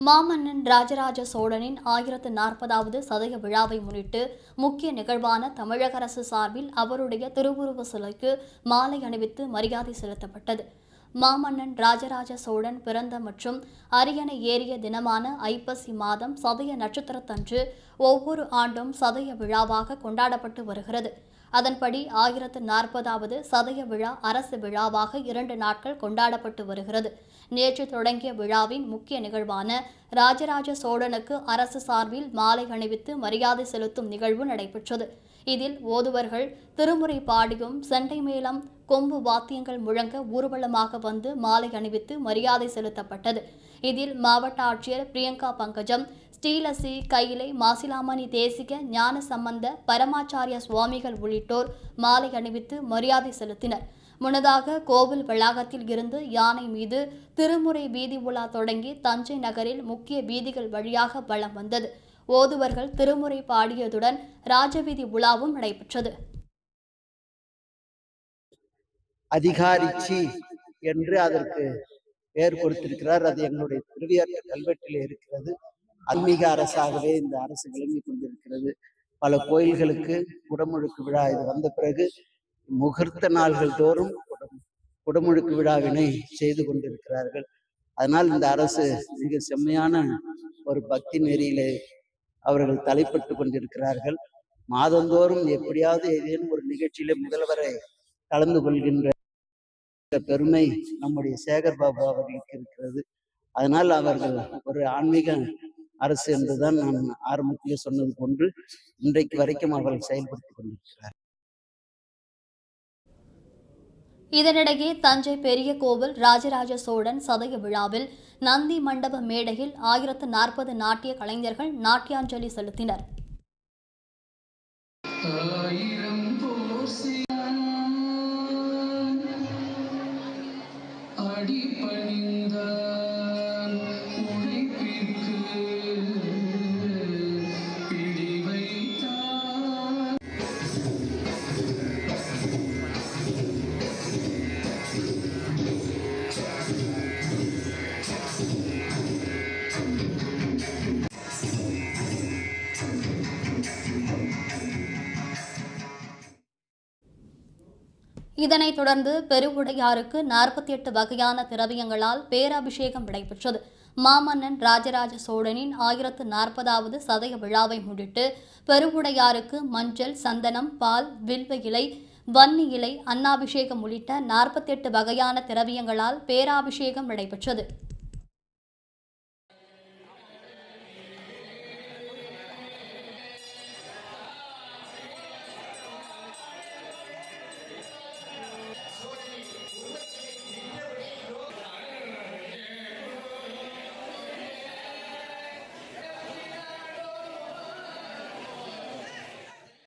மாமன்னன் ராஜராஜ சோழனின் 1040வது சதய விழாவை முன்னிட்டு முக்கிய நிகழ்வான தமிழக அரசு சார்பில் அவருடைய திருவுருவ சிலைக்கு மாலை அணிவித்து மரியாதை செலுத்தப்பட்டது. மாமன்னன் ராஜராஜ சோழன் பிறந்த மற்றும் அரியணை ஏறிய தினமான ஐப்பசி மாதம் சதய நட்சத்திரத்தன்று ஒவ்வொரு ஆண்டும் சதய விழாவாக கொண்டாடப்பட்டு வருகிறது. அதன்படி 1040வது சதய விழா அரசு விழாவாக 2 நாட்கள் கொண்டாடப்பட்டு வருகிறது. நேற்று தொடங்கிய விழாவின் முக்கிய நிகழ்வான ராஜராஜ சோழனுக்கு அரசு சார்பில் மாலை அணிவித்து மரியாதை செலுத்தும் நிகழ்வு நடைபெற்றது. இதில் ஓதுவர்கள் திருமுறை பாடியும் செண்டை மேளம் கொம்பு வாத்தியங்கள் முழங்க ஊர்வலமாக வந்து மாலை அணிவித்து மரியாதை செலுத்தப்பட்டது. இதில் மாவட்ட ஆட்சியர் பிரியங்கா பங்கஜம், ஸ்ரீலசி கையிலை, மாசிலாமணி தேசிக, ஞான சம்பந்த, பரமாச்சாரிய சுவாமிகள் உள்ளிட்டோர் மாலை அணிவித்து மரியாதை செலுத்தினர். முன்னதாக கோவில் வளாகத்தில் இருந்து யானை மீது திருமுறை வீதி உலா தொடங்கி தஞ்சை நகரில் முக்கிய வீதிகள் வழியாக வலம் வந்தது. ஓதுவர்கள் திருமுறை பாடியதுடன் ராஜவீதி உலாவும் நடைபெற்றது. அதிகாரிச்சி என்று அதற்கு பெயர் கொடுத்திருக்கிறார். அது எங்களுடைய திருவியற்ற கல்வெட்டில் இருக்கிறது. ஆன்மீக அரசாகவே இந்த அரசு விளங்கி கொண்டிருக்கிறது. பல கோயில்களுக்கு குடமுழுக்கு விழா இது வந்த பிறகு முகூர்த்த நாள்கள் தோறும் குடமுழுக்கு விழாவினை செய்து கொண்டிருக்கிறார்கள். அதனால் இந்த அரசு மிக செம்மையான ஒரு பக்தி நெறியிலே அவர்கள் தலைப்பட்டு கொண்டிருக்கிறார்கள். மாதந்தோறும் எப்படியாவது ஏதேனும் ஒரு நிகழ்ச்சியிலே முதல்வரை கலந்து கொள்கின்ற பெருமை நம்முடைய சேகர் பாபு அவர்களுக்கு இருக்கிறது. அதனால் அவர்கள் ஒரு ஆன்மீக அரசு என்றுதான் நான் ஆரம்பத்திலே சொன்னது போன்று இன்றைக்கு வரைக்கும் அவர்கள் செயல்படுத்திக் கொண்டிருக்கிறார். இதனிடையே தஞ்சை பெரிய கோவில் ராஜராஜ சோழன் சதய விழாவில் நந்தி மண்டப மேடையில் 1040 நாட்டிய கலைஞர்கள் நாட்டியாஞ்சலி செலுத்தினர். இதனைத் தொடர்ந்து பெருவுடையாருக்கு 48 வகையான திரவியங்களால் பேராபிஷேகம் நடைபெற்றது. மாமன்னன் ராஜராஜ சோழனின் 1040வது சதய விழாவை முன்னிட்டு பெருவுடையாருக்கு மஞ்சள், சந்தனம், பால், வில்வ இலை, வன்னி இலை, அன்னாபிஷேகம் உள்ளிட்ட 48 வகையான திரவியங்களால் பேராபிஷேகம் நடைபெற்றது.